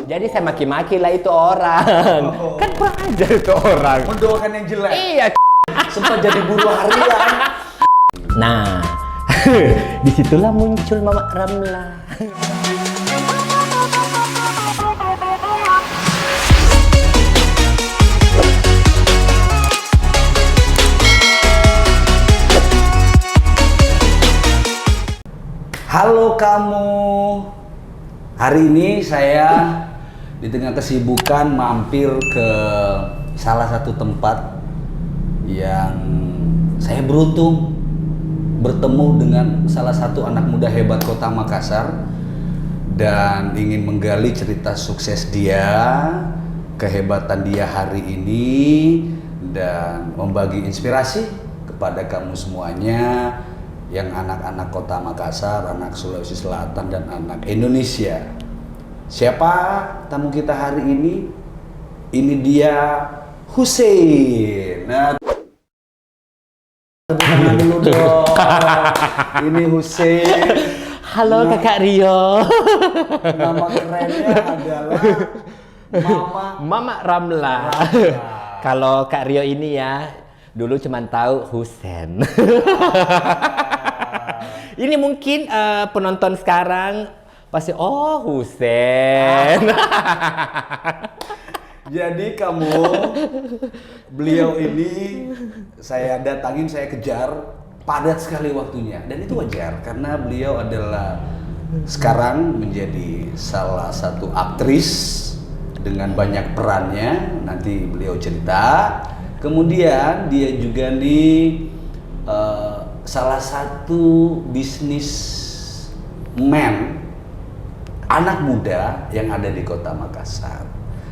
Jadi saya maki-maki lah itu orang. Kan kurang ajar itu orang. Mendoakan yang jelek. Iya. Sempat jadi buruh harian. Nah, disitulah muncul Mama Ramla. Halo kamu. Hari ini saya di tengah kesibukan mampir ke salah satu tempat yang saya beruntung bertemu dengan salah satu anak muda hebat Kota Makassar dan ingin menggali cerita sukses dia, kehebatan dia hari ini, dan membagi inspirasi kepada kamu semuanya yang anak-anak Kota Makassar, anak Sulawesi Selatan, dan anak Indonesia. Siapa tamu kita hari ini? Ini dia Hussein. Nah, dulu dong. Ini Hussein. Halo Kakak Rio. Nama kerennya adalah Mama Ramla. Kalau Kak Rio ini ya, dulu cuma tahu Husen. Ini mungkin penonton sekarang pasti Husen. Jadi beliau ini saya datangin, saya kejar, padat sekali waktunya, dan itu wajar karena beliau adalah sekarang menjadi salah satu aktris dengan banyak perannya. Nanti beliau cerita. Kemudian dia juga nih salah satu bisnismen anak muda yang ada di Kota Makassar.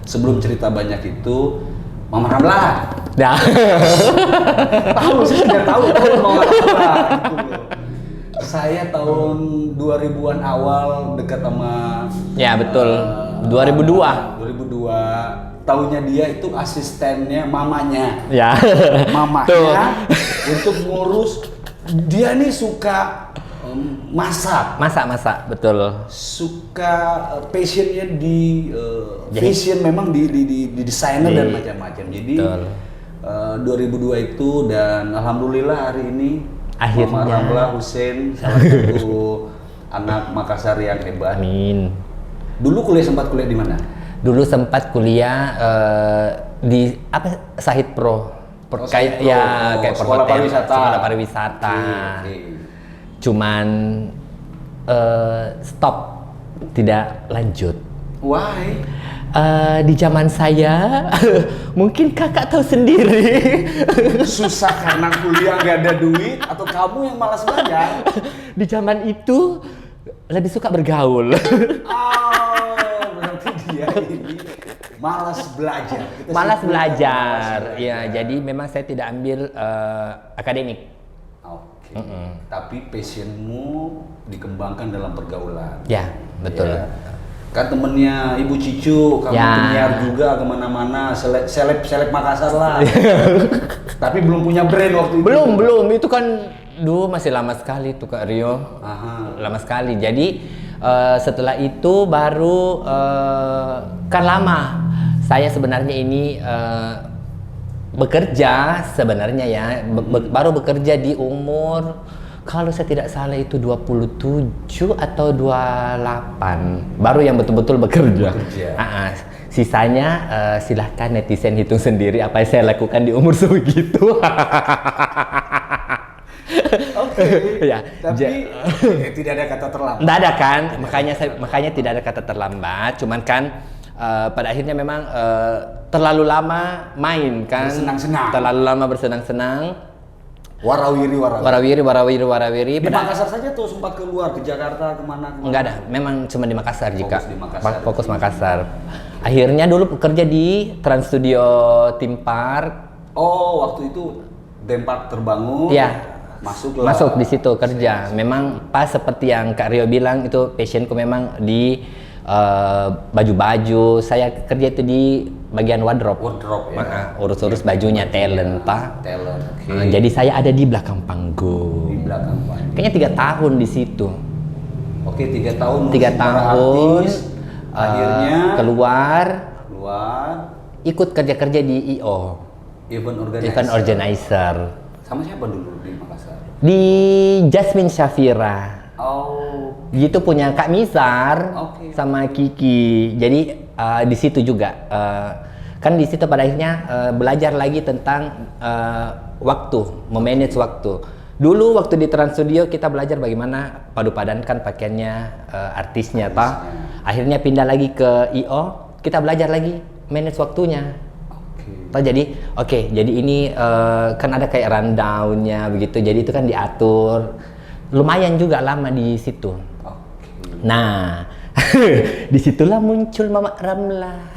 Sebelum cerita banyak itu, Mama Ramla. Nah. Tahu, saya sudah tahu Mama Ramla. Gitu. Saya tahun 2000-an awal dekat sama. Ya betul. 2002. 2002. Tahunya dia itu asistennya mamanya. Ya. Mamanya untuk ngurus. Dia nih suka masak, betul. suka passionnya di fashion, memang di desainer dan macam-macam. Jadi 2002 itu, dan alhamdulillah hari ini akhirnya Mama Ramla Hussein salah satu anak Makassar yang hebat. Amin. Dulu sempat kuliah di mana? Dulu sempat kuliah di Sahid Pro. Kayak sekolah pariwisata. Sekolah pariwisata. Okay. Cuman stop, tidak lanjut. Why? Di zaman saya, mungkin kakak tahu sendiri. Susah karena kuliah nggak ada duit, atau kamu yang malas belajar? Di zaman itu lebih suka bergaul. Berarti dia ini malas belajar. Malas belajar, ya. Jadi memang saya tidak ambil akademik. Oke. Tapi passionmu dikembangkan dalam pergaulan. Ya, betul. Ya. Kan temennya Ibu Cicu, kamu penyiar juga kemana-mana, seleb Makassar lah. Tapi belum punya brand waktu itu. Belum. Itu kan dulu masih lama sekali tuh Kak Rio. Lama sekali. Jadi setelah itu baru kan lama. Saya sebenarnya ini bekerja sebenarnya ya, baru bekerja di umur, kalau saya tidak salah itu 27 atau 28, baru yang betul-betul bekerja. Sisanya silahkan netizen hitung sendiri apa yang saya lakukan di umur sebegitu. Oke. Ya, tapi tidak ada kata terlambat. Tidak ada kan, makanya tidak ada kata terlambat. Cuman kan pada akhirnya memang terlalu lama main kan, bersenang-senang. Terlalu lama bersenang-senang. Warawiri. Di Makassar saja tuh sempat keluar ke Jakarta kemana? Enggak ada, memang cuma di Makassar. Fokus Makassar. Okay. Akhirnya dulu bekerja di Trans Studio Theme Park. Waktu itu Theme Park terbangun. Ya. Masuk di situ kerja. Memang pas seperti yang Kak Rio bilang, itu passionku memang di baju-baju. Saya kerja itu di bagian wardrobe ya. Urus-urus bajunya talent, Pak. Okay. Jadi saya ada di belakang panggung. Kayaknya 3 tahun di situ. Oke, 3 tahun. 3 tahun. Akhirnya keluar ikut kerja-kerja di IO, event organizer. Sama siapa dulu di Makassar? Di Jasmine Shafira. Oh. Gitu punya Kak Misar sama Kiki. Jadi di situ juga kan di situ pada akhirnya belajar lagi tentang waktu, memanage waktu. Dulu waktu di Trans Studio kita belajar bagaimana padu-padankan pakaiannya artisnya, toh. Akhirnya pindah lagi ke IO, kita belajar lagi manage waktunya. Toh jadi jadi ini kan ada kayak rundown-nya begitu. Jadi itu kan diatur. Lumayan juga lama di situ. Nah, disitulah muncul Mama Ramla.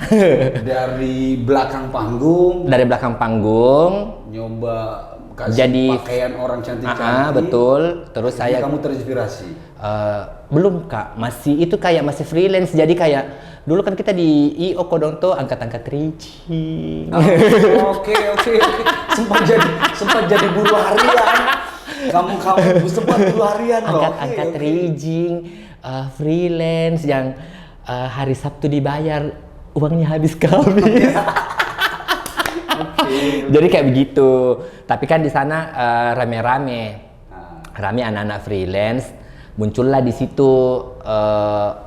Dari belakang panggung. Dari belakang panggung. Nyoba kasih jadi pakaian orang cantik-cantik. Betul. Terus saya. Kamu terinspirasi? Belum Kak, masih masih freelance. Jadi kayak dulu kan kita di IO Kodonto angkat-angkat rici. Oke. Sempat jadi buruh harian. Kamu sempat buruh harian loh. Angkat rigging, freelance yang hari Sabtu dibayar, uangnya habis. Jadi kayak begitu. Tapi kan di sana rame anak-anak freelance. Muncullah di situ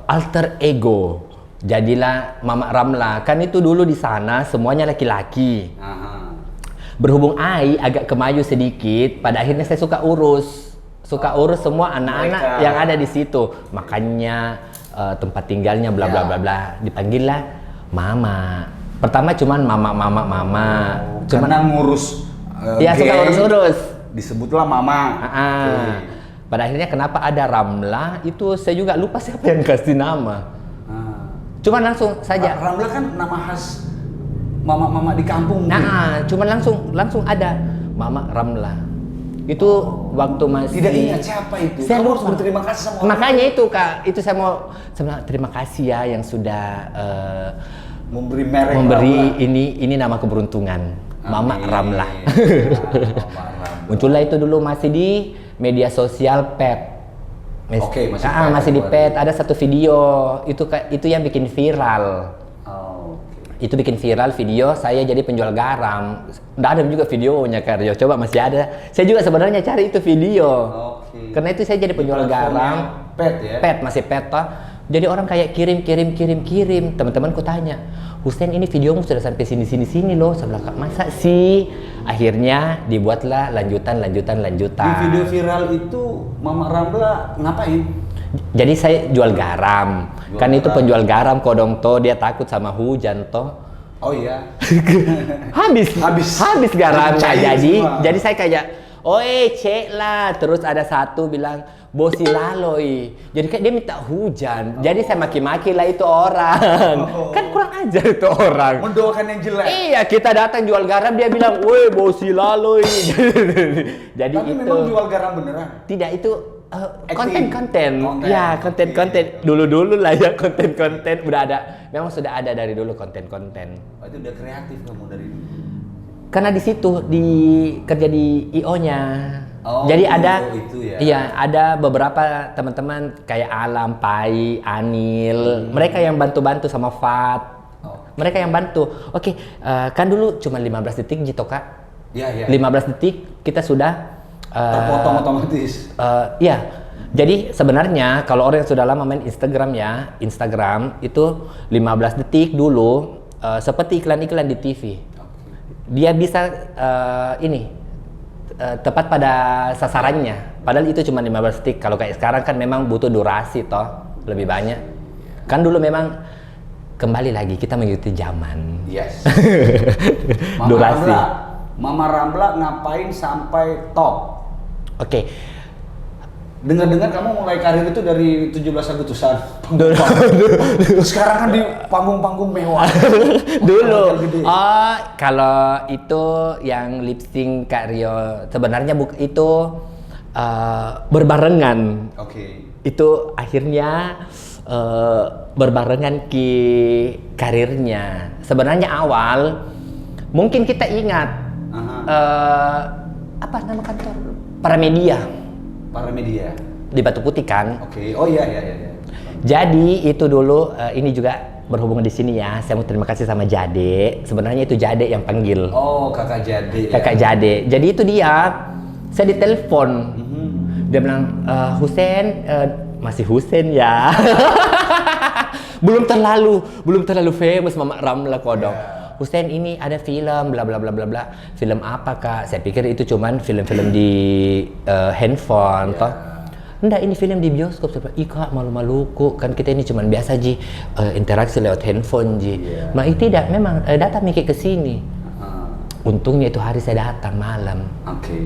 alter ego. Jadilah Mama Ramla. Kan itu dulu di sana semuanya laki-laki. Berhubung Ai agak kemayu sedikit, pada akhirnya saya suka urus semua anak-anak yang ada di situ. Makanya tempat tinggalnya bla bla bla bla. Dipanggillah Mama. Pertama cuman mama. Cuman ngurus. Iya, suka urus. Disebutlah Mama. Pada akhirnya kenapa ada Ramla itu saya juga lupa siapa yang kasih nama. Cuman langsung saja. Ramla kan nama khas mama di kampung. Cuman langsung ada Mama Ramla. Itu waktu masih. Tidak ingat siapa itu. Saya harus lupa. berterima kasih sama orang. Makanya itu Kak, itu saya mau terima kasih ya yang sudah memberi merek Ramla. ini nama keberuntungan. Mama Ramla. Muncullah itu dulu masih di media sosial Pet. Masih di Pet. Ada satu video itu yang bikin viral. Itu bikin viral video saya jadi penjual garam. Nggak ada juga videonya Karyo. Coba masih ada. Saya juga sebenarnya cari itu video. Karena itu saya jadi penjual garam. Pet ya? Pet, masih Pet toh. Jadi orang kayak kirim. Teman-temanku tanya, Husein ini videomu sudah sampai sini loh. Saya bilang, masa sih? Akhirnya dibuatlah lanjutan. Di video viral itu Mama Ramla ngapain? Jadi saya jual garam. Kan itu penjual garam Kodongto, dia takut sama hujan toh. Oh iya. habis garamnya. Jadi saya kayak, cek lah. Terus ada satu bilang, bosi laloi. Jadi kayak dia minta hujan. Jadi saya maki-maki lah itu orang. Kan kurang ajar itu orang. Mendoakan yang jelek. Iya, kita datang jual garam, dia bilang, woi bosi laloi. Jadi tapi itu. memang jual garam beneran? Tidak, itu konten. Ya, konten. Dulu lah ya konten. Udah ada. Memang sudah ada dari dulu konten. Itu udah kreatif kamu dari dulu. Karena di situ kerja di IO-nya. Jadi ada ada beberapa teman-teman kayak Alam, Pai, Anil. Mereka yang bantu sama Fat. Mereka yang bantu. Kan dulu cuma 15 detik gitu, Kak. Iya. 15 detik kita sudah terpotong otomatis. Jadi sebenarnya kalau orang yang sudah lama main Instagram itu 15 detik dulu seperti iklan-iklan di TV. Dia bisa tepat pada sasarannya. Padahal itu cuma 15 detik. Kalau kayak sekarang kan memang butuh durasi toh lebih banyak. Kan dulu memang kembali lagi kita mengikuti zaman. Yes. Durasi. Mama Ramla ngapain sampai top? Dengar-dengar kamu mulai karir itu dari 17 Agustusan. Sekarang kan di panggung-panggung mewah. Dulu. Kalau itu yang lip sync Kak Rio sebenarnya itu berbarengan. Itu akhirnya berbarengan ke karirnya. Sebenarnya awal mungkin kita ingat apa nama kantor? Paramedia Paramedia di Batu Putih kan? Oh iya. Jadi itu dulu ini juga berhubungan di sini ya. Saya mau terima kasih sama Jade. Sebenarnya itu Jade yang panggil. Oh, Kakak Jade. Kakak Jade. Jadi itu dia. Saya ditelepon. Dia bilang, Husen, masih Husen ya. belum terlalu famous Mama Ramla kodok. Husen ini ada film bla bla bla bla bla. Film apa Kak? Saya pikir itu cuman film-film di handphone toh. Enggak, ini film di bioskop. Saya bilang, ih Kak, malu-malu kok. Kan kita ini cuman biasa Ji, interaksi lewat handphone Ji. Nah itu tidak, memang datang mikir ke sini. Untungnya itu hari saya datang malam.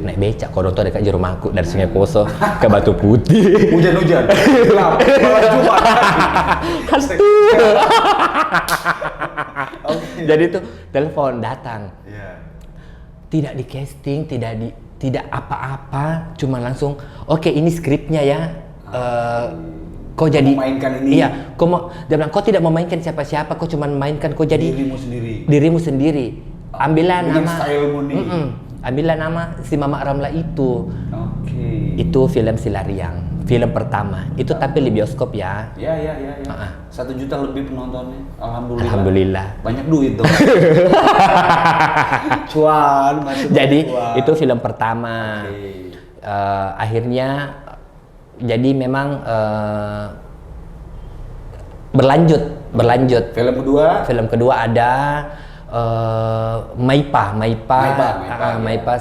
Naik becak, kalau nonton dekat rumahku dari Sungai Poso ke Batu Putih. Hujan-hujan. Gelap. Malam Jumat. Jadi itu telepon datang. Tidak di casting, tidak apa-apa, cuma langsung oke, ini skripnya ya. Kau jadi memainkan ini. Iya, dia bilang kau tidak memainkan siapa-siapa, kau cuma mainkan kau jadi dirimu sendiri. Ambillah nama ambillah nama si Mama Ramla itu. Itu film Silariang, film pertama. Itu tapi di bioskop ya. Ya. 1 juta lebih penontonnya. Alhamdulillah. Banyak duit dong. Cuan, jadi cuan. itu film pertama. Akhirnya jadi memang berlanjut. Film kedua ada Maipa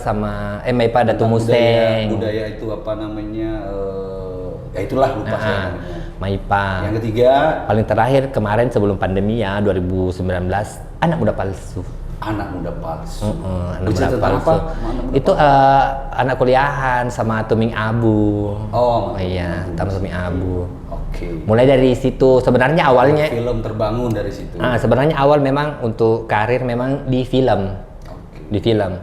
sama Maipa Datu Museng. Budaya itu apa namanya? Ya itulah lupa saya namanya. Maipa. Yang ketiga, paling terakhir kemarin sebelum pandemi ya 2019, Anak Muda Palsu. Anak Muda Palsu. Anak Muda Palsu. Itu anak kuliahan sama Tuming Abu. Oh iya, sama Tuming Abu. Mulai dari situ sebenarnya awalnya film terbangun dari situ. Sebenarnya awal memang untuk karir memang di film. Di film.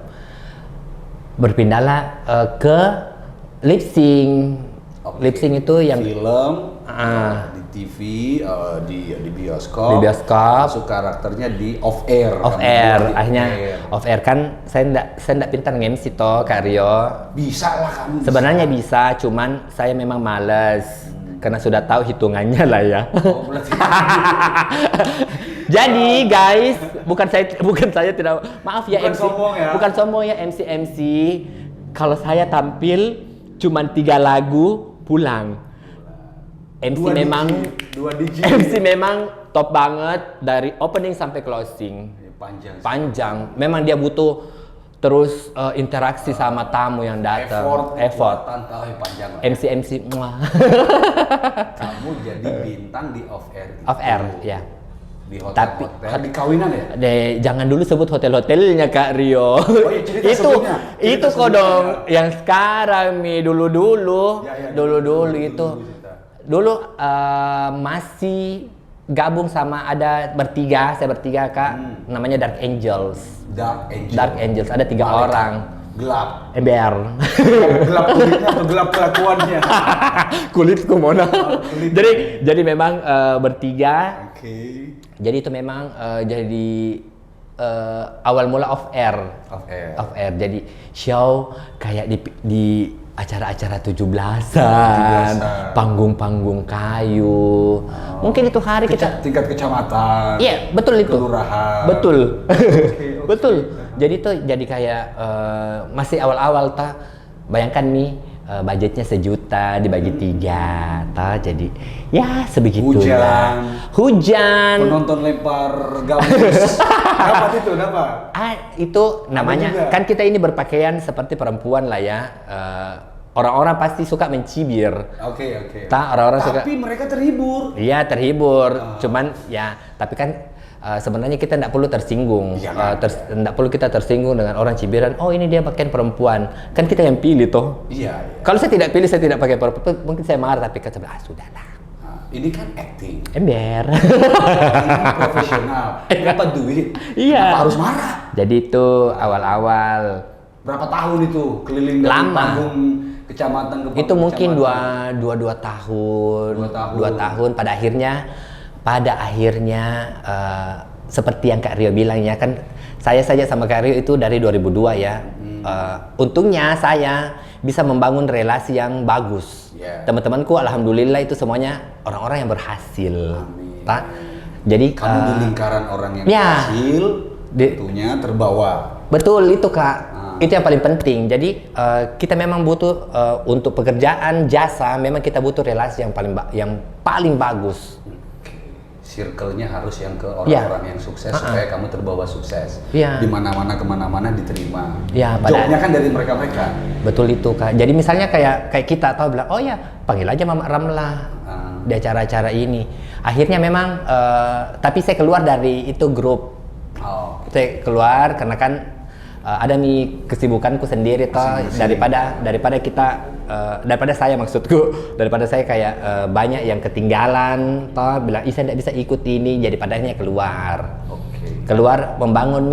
Berpindahlah ke lip sync. Lip sync itu yang film di TV, di bioskop. Di bioskop. Masuk karakternya di off air. Akhirnya off air kan saya enggak pintar nge-MC toh, Kak Rio. Bisa lah kamu. Sebenarnya bisa, cuman saya memang males. Karena sudah tahu hitungannya lah ya. Jadi guys, bukan saya tidak, maaf ya, bukan sombong ya MC. Kalau saya tampil cuman 3 lagu pulang. MC memang top banget dari opening sampai closing. Panjang. Memang dia butuh terus interaksi sama tamu yang datang. Effort. MC. Kamu jadi bintang di off air. Off air, ya. Di hotel. Di kawinan ya? Jangan dulu sebut hotel-hotelnya Kak Rio. Itu kok dong. Yang sekarang dulu itu. Dulu masih gabung sama saya bertiga Kak, namanya Dark Angels. Ada 3 orang. Gelap. Ember. Gelap kulitnya atau gelap kelakuannya? Kulitku mana? Jadi memang bertiga. Jadi itu memang jadi awal mula off air. Jadi show kayak di acara-acara 17-an, panggung-panggung kayu. Mungkin itu hari kita tingkat kecamatan. Iya, betul itu. Kelurahan. Betul. Betul. Jadi itu jadi kayak masih awal-awal bayangkan nih budgetnya 1 juta dibagi 3 jadi ya sebegitulah. Hujan. Penonton lempar gambus. Dapat. Itu namanya kan kita ini berpakaian seperti perempuan lah ya. Orang-orang pasti suka mencibir. Oke. Orang-orang suka. Tapi mereka terhibur. Iya, terhibur. Cuman ya, tapi kan sebenarnya kita tidak perlu tersinggung. Tidak perlu kita tersinggung dengan orang cibiran. Oh, ini dia pakaian perempuan. Kan kita yang pilih toh. Iya. Kalau saya tidak pilih, saya tidak pakai perempuan. Mungkin saya marah, tapi kan sudahlah. Ini kan acting. Ember. Ini profesional. Dapat duit. Iya. Kenapa harus marah? Jadi itu awal-awal. Berapa tahun itu keliling dari panggung kecamatan ke panggung itu mungkin kecamatan? 2 tahun. 2 tahun. Pada akhirnya seperti yang Kak Rio bilang ya kan, saya saja sama Kak Rio itu dari 2002 ya. Untungnya saya bisa membangun relasi yang bagus. Yeah. Teman-temanku alhamdulillah itu semuanya orang-orang yang berhasil. Amin. Tak? Jadi Kamu di lingkaran orang yang ya. berhasil, tentunya terbawa. Betul itu Kak. Itu yang paling penting. Jadi kita memang butuh untuk pekerjaan jasa, memang kita butuh relasi yang paling bagus. Circle-nya harus yang ke orang-orang yang sukses supaya kamu terbawa sukses. Di mana-mana kemana-mana diterima. Jobnya kan dari mereka-mereka. Betul itu Kak. Jadi misalnya kayak kita tahu bilang, oh ya panggil aja Mama Ramlah di acara-acara ini. Akhirnya memang, tapi saya keluar dari itu grup. Saya keluar karena kan ada kesibukanku sendiri toh, daripada saya maksudku, daripada saya kayak banyak yang ketinggalan toh, bilang saya tidak bisa ikut ini, jadi padanya keluar membangun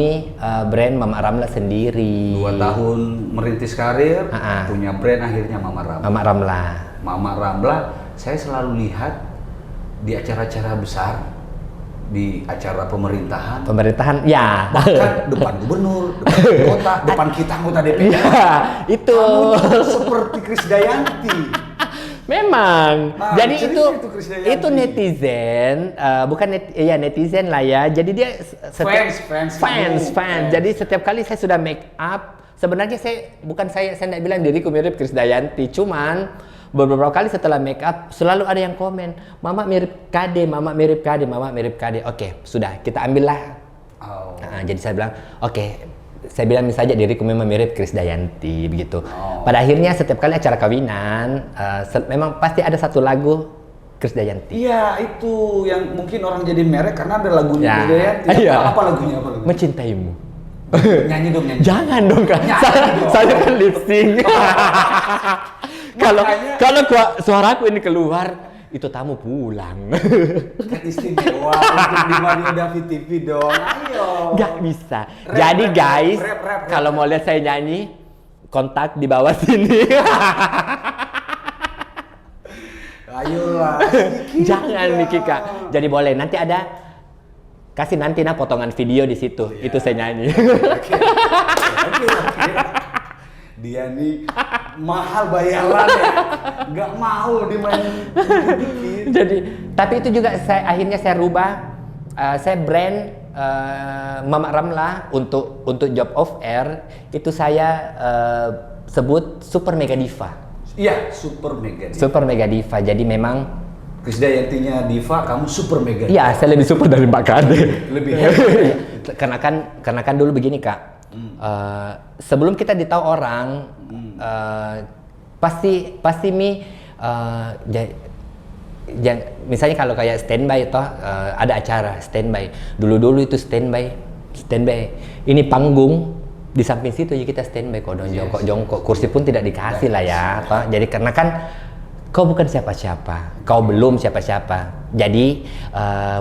brand Mama Ramlah sendiri. 2 tahun merintis karir, punya brand akhirnya Mama Ramlah. Mama Ramlah saya selalu lihat di acara-acara besar, di acara pemerintahan, ya, bahkan depan gubernur, depan kota, depan kita anggota DPR. Ya, itu. Kamu seperti Krisdayanti. Memang. Jadi itu netizen, bukan netizen lah ya. Jadi dia fans. Jadi setiap kali saya sudah make up, sebenarnya saya tidak bilang diriku mirip Krisdayanti, cuman beberapa kali setelah make up selalu ada yang komen, Mama mirip Kade, Mama mirip Kade, Mama mirip Kade. Oke, sudah kita ambillah. Jadi saya bilang, saya bilang saja diriku memang mirip Krisdayanti begitu. Pada akhirnya setiap kali acara kawinan, memang pasti ada satu lagu Krisdayanti. Iya, itu yang mungkin orang jadi merek karena ada lagunya Krisdayanti. Apa lagunya? Mencintaimu. Nyanyi dong, nyanyi. Jangan dong Kak. Saya kan lip sync. Kalau suaraku ini keluar, itu tamu pulang. Kan istimewa untuk di Mario David TV dong. Ayo. Gak bisa. Jadi guys, kalau mau lihat saya nyanyi, kontak di bawah sini. Ayolah. Jangan nih Kak. Jadi boleh nanti kasih potongan video di situ. Itu saya nyanyi. Oke. Dia nih mahal bayarannya, nggak mau dimainin dikit. Jadi, tapi itu juga akhirnya saya rubah, saya brand Mama Ramlah untuk job of air itu saya sebut Super Mega Diva. Iya, Super Mega Diva. Super Mega Diva. Jadi memang Krisdayantinya Diva, kamu Super Mega Diva. Iya, saya lebih super dari Mbak Kade. Lebih hebat. karena kan dulu begini Kak. Sebelum kita ditahu orang, pasti misalnya kalau kayak standby toh, ada acara standby. Dulu itu standby. Ini panggung di samping situ ya kita standby kok jongkok. Kursi pun tidak dikasih lah ya. Toh. Jadi karena kan kau bukan siapa-siapa, kau belum siapa-siapa. Jadi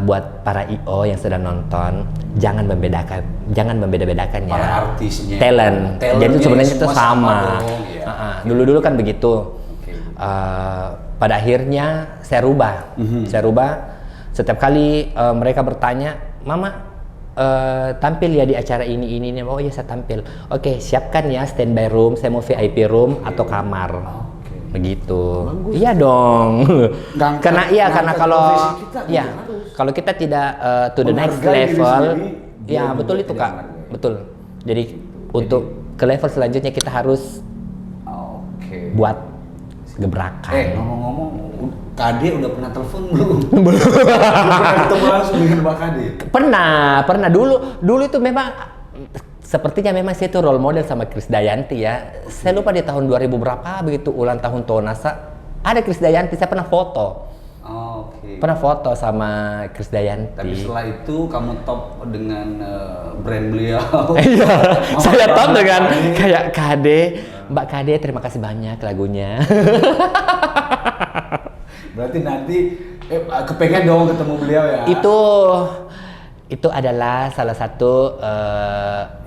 buat para IO yang sedang nonton, jangan membeda-bedakan ya. Para artisnya, talent. Jadi sebenarnya itu sama. Dulu kan begitu. Pada akhirnya saya rubah. Setiap kali mereka bertanya, Mama tampil ya di acara ini. Oh iya saya tampil. Oke, siapkan ya standby room. Saya mau VIP room atau kamar. Begitu. Bagus. Iya dong. Karena kalau kita tidak to the next level, ya betul itu Kak. Betul. Jadi untuk ke level selanjutnya kita harus buat gebrakan. Ngomong-ngomong, Kade udah pernah telepon belum? Belum pernah ketemu langsung dengan Mbak Kade? Pernah dulu itu memang sepertinya memang saya itu role model sama Krisdayanti ya. Saya lupa di tahun 2000 berapa begitu ulang tahun Tonasa ada Krisdayanti, saya pernah foto. Pernah foto sama Krisdayanti. Tapi setelah itu kamu top dengan brand beliau. Iya, saya top dengan kayak Kade, Mbak Kade terima kasih banyak lagunya. Berarti nanti kepengen dong ketemu beliau ya. Itu adalah salah satu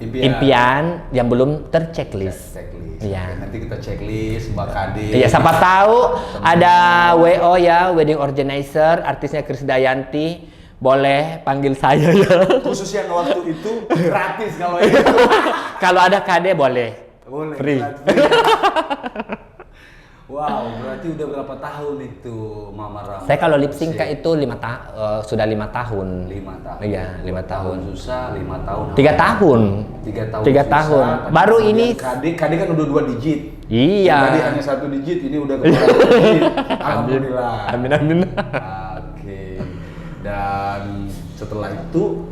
impian yang belum terchecklist. Ya. Nanti kita checklist Mbak Kade. Iya, siapa tahu ada WO ya, wedding organizer, artisnya Krisdayanti, boleh panggil saya ya. Khusus yang waktu itu gratis kalau itu. Kalau ada Kade boleh. Boleh. Free. Wow, berarti udah berapa tahun itu Mama Ramla? Saya kalau lip sync itu sudah 5 tahun. 5 tahun. Iya, 5 tahun. Susah, 5 tahun. 3 tahun. 3 tahun. 3 susah, tahun. tapi Baru kemudian ini KD kan udah 2 digit. Iya. Tadi hanya 1 digit, ini udah ke 2 digit. Alhamdulillah. Amin amin. Oke. Dan setelah itu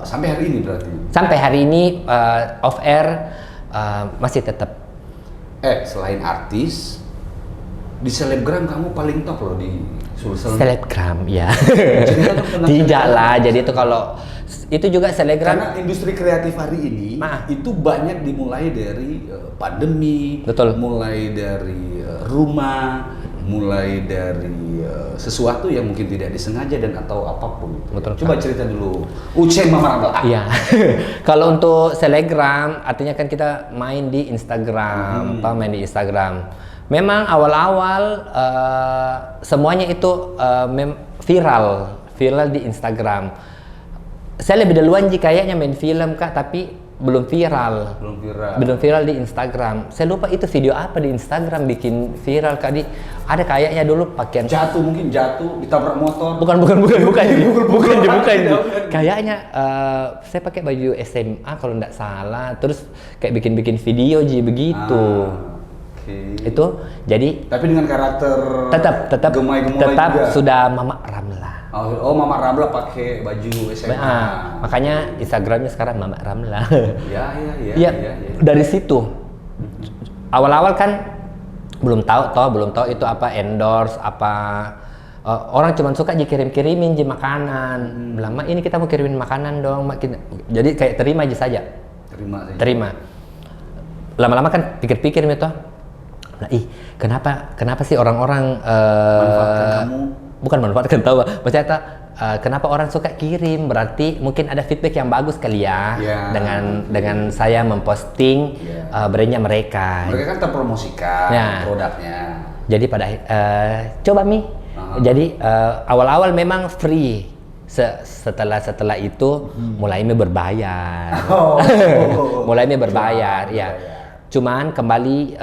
sampai hari ini berarti. Sampai hari ini off air masih tetap. Selain artis, di selebgram kamu paling top loh di Sulsel. Selebgram, ya. Cerita dong tentang Tidak selebgram. lah, jadi itu kalau itu juga selebgram. Karena industri kreatif hari ini itu banyak dimulai dari pandemi, Betul. mulai dari rumah, mulai dari sesuatu yang mungkin tidak disengaja dan atau apapun. Betul. Coba cerita dulu. Uceng Mama Ramla. Iya. Kalau untuk selebgram, artinya kan kita main di Instagram, main di Instagram. Memang awal-awal semuanya itu viral di Instagram. Saya lebih duluan kayaknya main film Kak, tapi belum viral. Belum viral di Instagram. Saya lupa itu video apa di Instagram bikin viral Kak. Ada kayaknya dulu pakaian Mungkin jatuh ditabrak motor. bukan. Kayaknya saya pakai baju SMA kalau nggak salah. Terus kayak bikin video begitu. Okay. Itu jadi Tapi dengan karakter tetap gemai-gemulai tetap juga. sudah Mama Ramla. Oh, Mama Ramla pakai baju SMA. Makanya Instagramnya sekarang Mama Ramla. Iya. Dari situ awal-awal kan belum tahu itu apa endorse apa. Orang cuma suka kirim-kirimin makanan. Lama ini kita mau kirimin makanan dong. Jadi kayak terima aja saja. Terima. Lama-lama kan pikir-pikir itu. Nah, kenapa sih orang-orang manfaatkan kamu? Bukan manfaatkan tahu. Maksudnya kenapa orang suka kirim? Berarti mungkin ada feedback yang bagus kali ya. Dengan saya memposting brandnya mereka. Mereka kan terpromosikan produknya. Jadi pada coba Mi. Jadi awal-awal memang free. Setelah itu mulai berbayar. Mulai berbayar, ya. Cuman kembali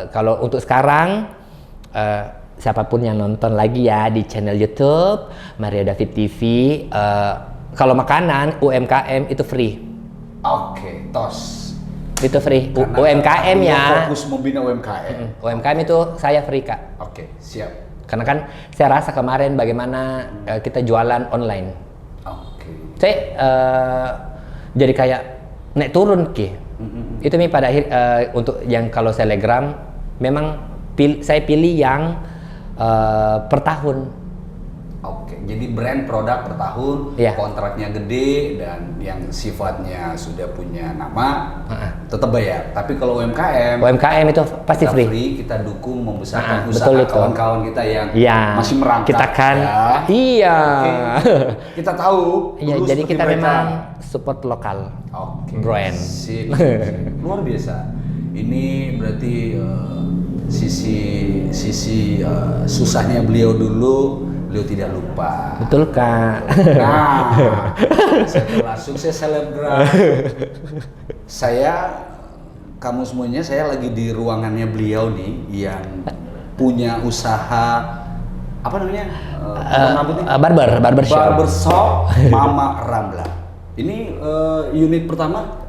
kalau untuk sekarang siapapun yang nonton lagi ya di channel YouTube Mario David TV, kalau makanan UMKM itu free. Oke, tos. Itu free. Karena UMKM ya. Fokus membina UMKM. UMKM itu saya free Kak. Oke, siap. Karena kan saya rasa kemarin bagaimana kita jualan online. Oke. Saya jadi kayak naik turun Ki. Itu nih pada akhir untuk yang kalau selebgram memang saya pilih yang per tahun. Oke, jadi brand produk per tahun, kontraknya gede dan yang sifatnya sudah punya nama, tetap bayar. Tapi kalau UMKM itu pasti free. Kita dukung membesarkan usaha kawan-kawan kita yang masih merangkak. Kita kan, kita tahu. Jadi kita memang support lokal. Brand. Sip. Luar biasa. Ini berarti sisi susahnya beliau dulu. Beliau tidak lupa. Betul Kak. Nah, setelah sukses selebgram, kamu semuanya, saya lagi di ruangannya beliau nih yang punya usaha apa namanya? Barbershop Mama Ramla. Ini unit pertama?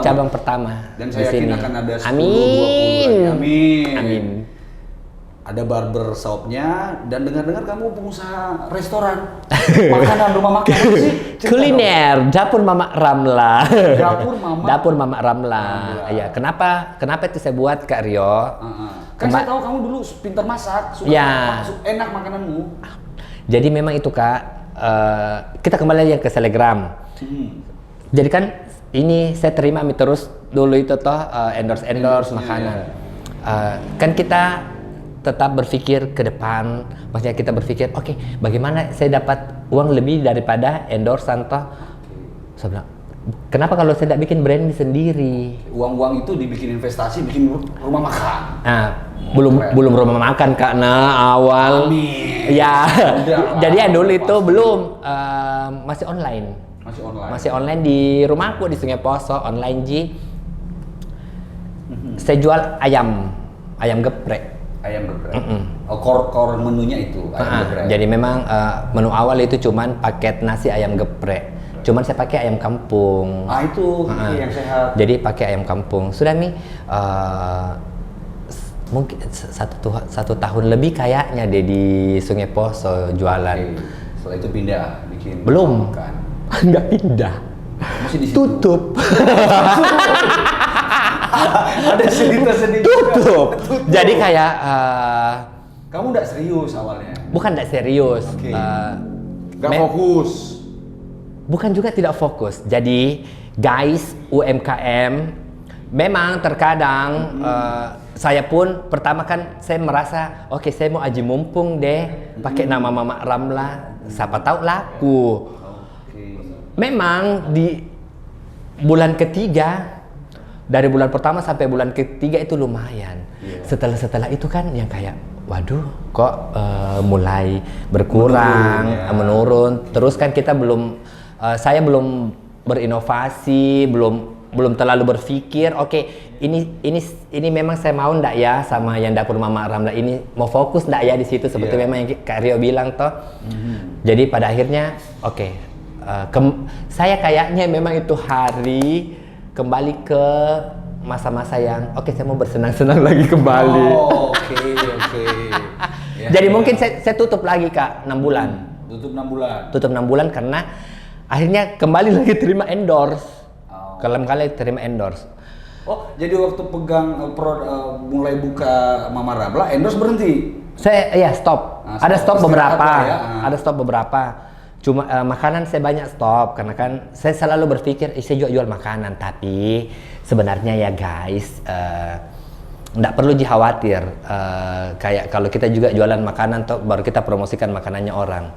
Cabang pertama. Dan saya yakin akan ada 10, 20. Amin. Ada barbershopnya dan dengar-dengar kamu pengusaha restoran, makanan, rumah makan sih? Kuliner, dapur Mama Ramla. Dapur Mama Ramla. Iya, kenapa itu saya buat Kak Rio? Kan saya tahu kamu dulu pintar masak, suka enak makananmu. Jadi memang itu Kak, kita kembali lagi ke selebgram. Jadi kan ini saya terima terus dulu itu endorse makanan. Kan kita tetap berpikir ke depan, maksudnya kita berpikir, oke, bagaimana saya dapat uang lebih daripada endorsean toh? Saya bilang, kenapa kalau saya tidak bikin brand sendiri? Uang itu dibikin investasi, bikin rumah makan. Nah, belum rumah makan Kak, awal. Amin. Ya, jadi dulu itu belum, masih online. Masih online. Masih online di rumahku di Sungai Poso, online saya jual ayam geprek. Ayam geprek. Oh, core menunya itu ayam geprek. Jadi memang menu awal itu cuman paket nasi ayam geprek. Cuman saya pakai ayam kampung. Itu yang sehat. Jadi pakai ayam kampung. Sudah Mi, mungkin satu tahun lebih kayaknya deh di Sungai Poso jualan. Setelah itu pindah bikin. Belum. Nggak pindah. Masih di situ. Tutup. Ada cerita sedih. Tutup. Jadi kayak kamu nggak serius awalnya? bukan nggak serius. Nggak fokus. Bukan juga tidak fokus. Jadi guys, UMKM memang terkadang saya pun pertama kan saya merasa oke, saya mau aji mumpung deh pakai nama Mama Ramla, siapa tahu laku. Memang di bulan ketiga, dari bulan pertama sampai bulan ketiga itu lumayan. Setelah itu kan yang kayak waduh kok mulai berkurang, menurun. Terus kan kita saya belum berinovasi, belum terlalu berpikir oke, ini memang saya mau ndak ya sama yang dapur Mama Ramla ini, mau fokus ndak ya di situ seperti memang yang Kak Rio bilang toh. Jadi pada akhirnya oke, saya kayaknya memang itu hari kembali ke masa-masa yang oke, saya mau bersenang-senang lagi kembali. Oke. Jadi mungkin saya tutup lagi Kak 6 bulan. Tutup 6 bulan karena akhirnya kembali lagi terima endorse. Kali terima endorse. Oh, jadi waktu pegang mulai buka Mama Ramla, endorse berhenti? Saya stop. Ada stop beberapa. Ya? Ada stop beberapa. Cuma makanan saya banyak stop karena kan saya selalu berpikir saya jual makanan, tapi sebenarnya ya guys nggak perlu khawatir. Kayak kalau kita juga jualan makanan toh baru kita promosikan makanannya orang.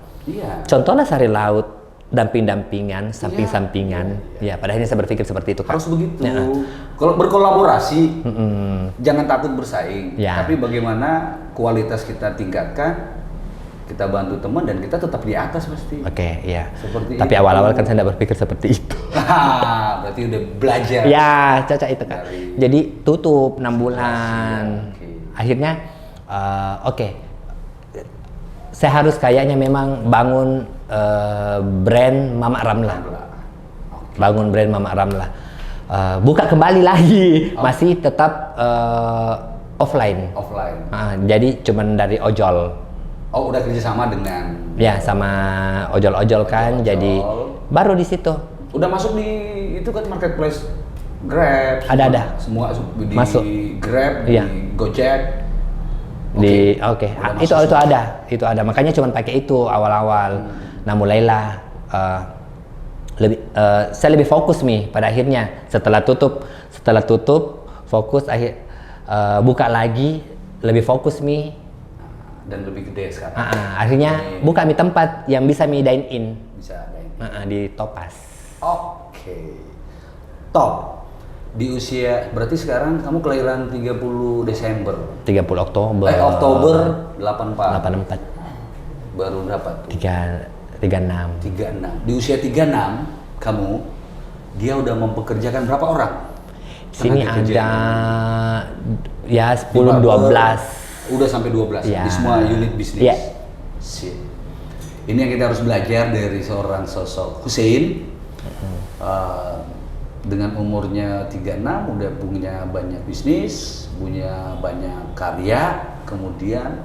Contohnya sari laut, damping-dampingan, samping-sampingan. Ya, pada akhirnya saya berpikir seperti itu Kak. Harus begitu. Kalau berkolaborasi, jangan takut bersaing. Tapi bagaimana kualitas kita tingkatkan, kita bantu teman dan kita tetap di atas pasti. Oke, iya. Tapi awal-awal kan saya tidak berpikir seperti itu. Berarti udah belajar. Ya, cocok itu Kak. Jadi tutup 6 bulan. Akhirnya saya harus kayaknya memang bangun brand Mama Ramla. Bangun brand Mama Ramla. Buka kembali lagi, masih tetap offline. Jadi cuman dari ojol. Oh, udah kerjasama dengan? Ya, sama ojol-ojol kan. Jadi baru di situ. Udah masuk di itu kan marketplace Grab. Ada. Semua di masuk. Grab, di Gojek. Itu ada. Makanya cuma pakai itu awal-awal. Nah, mulailah saya lebih fokus nih pada akhirnya setelah tutup fokus buka lagi, lebih fokus nih. Dan lebih gede sekarang. Akhirnya buka mie tempat yang bisa mie dine in. Bisa dine in. Di Topas. Top. Di usia berarti sekarang kamu kelahiran 30 Desember. 30 Oktober. Oktober 84. 84. Baru berapa? 36. Di usia 36 kamu dia udah mempekerjakan berapa orang? Sini ada ya 10 12. Udah sampai 12 di semua unit bisnis. Sip. Ini yang kita harus belajar dari seorang sosok Hussein. Dengan umurnya 36 udah punya banyak bisnis, punya banyak karya, kemudian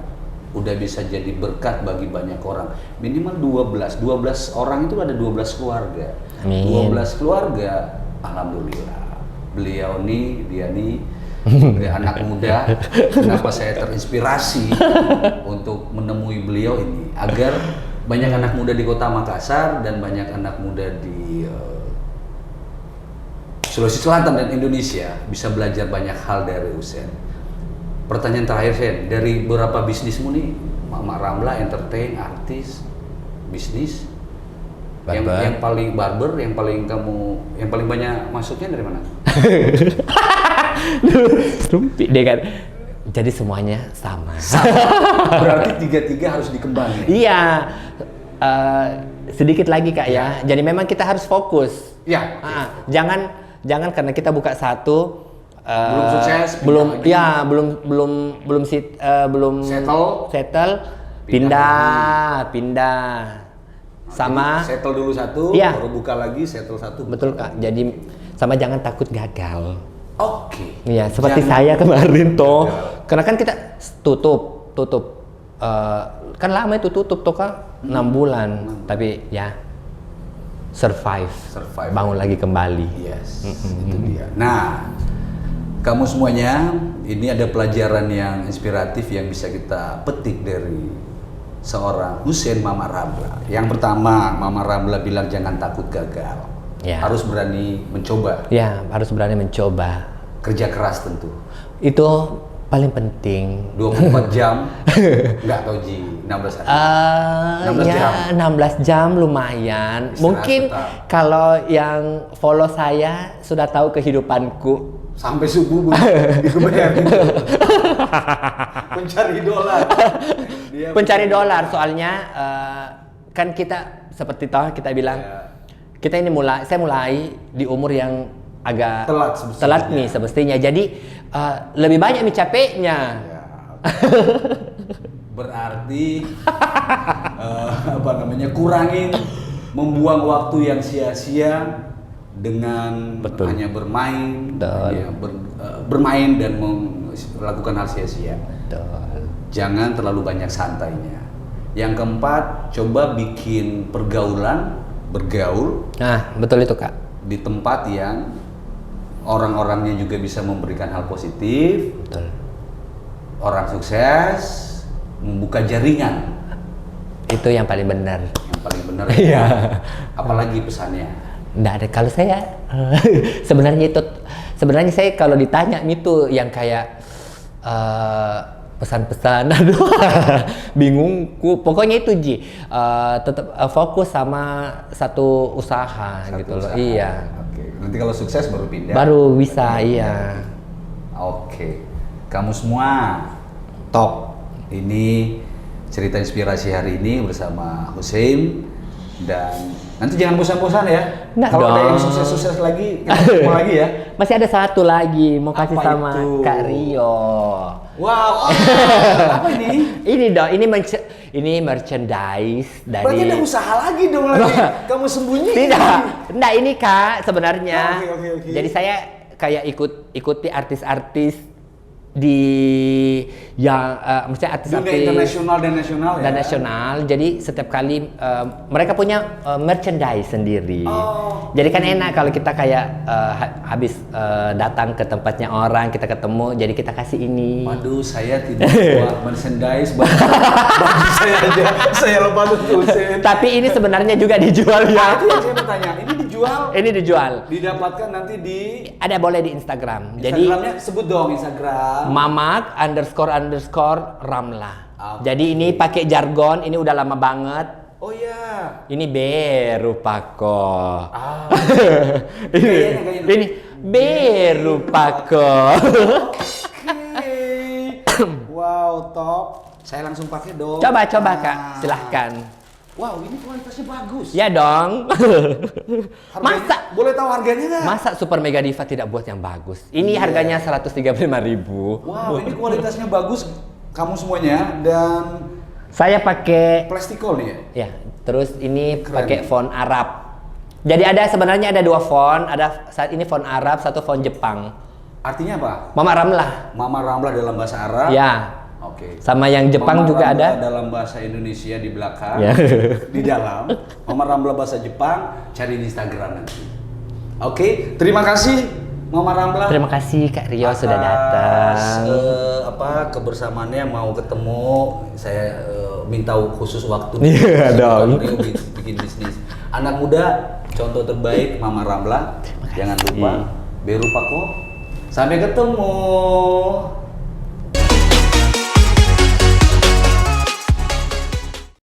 udah bisa jadi berkat bagi banyak orang. Minimal 12 orang itu ada 12 keluarga. Amin. 12 keluarga, alhamdulillah. Beliau dia anak muda, kenapa saya terinspirasi untuk menemui beliau ini agar banyak anak muda di Kota Makassar dan banyak anak muda di Sulawesi Selatan dan Indonesia bisa belajar banyak hal dari Hussein. Pertanyaan terakhir Sen, dari beberapa bisnismu nih, Mama Ramla, entertain, artis, bisnis, yang paling barber, yang paling banyak masuknya dari mana? Rumpi deh kan. Jadi semuanya sama. Berarti tiga harus dikembangin. Iya. Sedikit lagi Kak ya. Jadi memang kita harus fokus. Ya. Jangan karena kita buka satu Belum sukses, belum pindah lagi. ya belum settle pindah sama Jadi settle dulu satu, Iya. baru buka lagi, settle satu. betul Kak. Jadi sama jangan takut gagal. Oke. Iya, seperti Jangan- saya kemarin toh. Karena kan kita tutup. Kan lama itu tutup toh Kak, 6 bulan. Tapi ya survive. Bangun. Bangun lagi kembali. Yes, itu dia. Nah, kamu semuanya, ini ada pelajaran yang inspiratif yang bisa kita petik dari seorang Hussein Mama Ramla. Yang pertama, Mama Ramla bilang jangan takut gagal. Ya. Harus berani mencoba. Ya, harus berani mencoba. Kerja keras tentu. Itu paling penting. 24 jam, nggak tahu Ji, 16 hari. 16 ya, jam. 16 jam lumayan. Istirahat Mungkin tetap. kalau yang follow saya sudah tahu kehidupanku. Sampai subuh dibayar mencari dolar. Dia Pencari dolar soalnya kan kita seperti tahu kita bilang Ya. kita ini saya mulai di umur yang agak Telat semestinya. telat nih semestinya. Jadi lebih banyak nih capeknya. Ya, berarti kurangin membuang waktu yang sia-sia dengan Betul. hanya bermain, Betul. hanya bermain dan melakukan hal sia-sia. Betul. Jangan terlalu banyak santainya. Yang keempat, coba bikin bergaul Nah, betul itu Kak. di tempat yang orang-orangnya juga bisa memberikan hal positif. Betul. Orang sukses membuka jaringan, Itu yang paling benar. yang paling benar. Iya. Apalagi pesannya? Nggak ada. Kalau saya sebenarnya saya kalau ditanya itu yang kayak pesan-pesan, aduh, bingungku. Pokoknya itu Ji, tetap fokus sama satu usaha gitu loh. Usaha. Iya. Oke. Nanti kalau sukses baru pindah. Baru bisa, iya. Oke. Kamu semua top. Ini cerita inspirasi hari ini bersama Hussein, dan nanti jangan bosan-bosan ya. Nggak Kalau ada yang dong. sukses-sukses lagi, kita ketemu lagi ya. Masih ada satu lagi mau kasih Apa sama itu? Kak Rio. Wow. Apa ini? Ini dong, ini merchandise dari. Berarti ada usaha lagi dong lagi. Kamu sembunyi. Tidak, enggak ini Kak sebenarnya. Oke. Jadi saya kayak ikuti artis-artis di yang maksudnya Dunia artis-artis internasional dan nasional ya. dan nasional. Jadi setiap kali mereka punya merchandise sendiri. Oh. Jadi kan enak kalau kita kayak habis datang ke tempatnya orang, kita ketemu, jadi kita kasih ini. Waduh, saya tidak buat merchandise, baju saya aja. Saya lupa tulisin. Tapi ini sebenarnya juga dijual Nah, ya. itu yang saya mau tanya. Ini dijual, Ini dijual. didapatkan nanti di Ada boleh di Instagram. Jadi Instagramnya, sebut dong Instagram. Mamak__Ramla. Oke. Jadi ini pakai jargon, ini udah lama banget. Oh iya. Ini beru pako. Ah. ini, ini beru pako. Oke. Wow, top. Saya langsung pakai dong. Coba Nah. Kak, silahkan. Wow, ini kualitasnya bagus. Ya dong. Masa Boleh tahu harganya nggak? masa Super Mega Diva tidak buat yang bagus? Ini harganya 135.000. Wow, ini kualitasnya bagus. Kamu semuanya, dan Saya pakai plastikol nih ya. ya, terus ini Keren. pakai font Arab. Jadi sebenarnya ada 2 font, ada saat ini font Arab, satu font Jepang. Artinya apa? Mama Ramlah. Mama Ramla dalam bahasa Arab. Ya. Oke. Sama yang Jepang Mama juga Ramla ada. dalam bahasa Indonesia di belakang. Ya. Di dalam. Mama Ramla bahasa Jepang, cari di Instagram nanti. Oke, terima kasih Mama Ramla. Terima kasih Kak Rio sudah Atas, datang. kebersamaannya, mau ketemu. Saya minta khusus waktu. Iya dong. Rio bikin bisnis. Anak muda, contoh terbaik Mama Ramla. Jangan lupa Beru Pako. Sampai ketemu.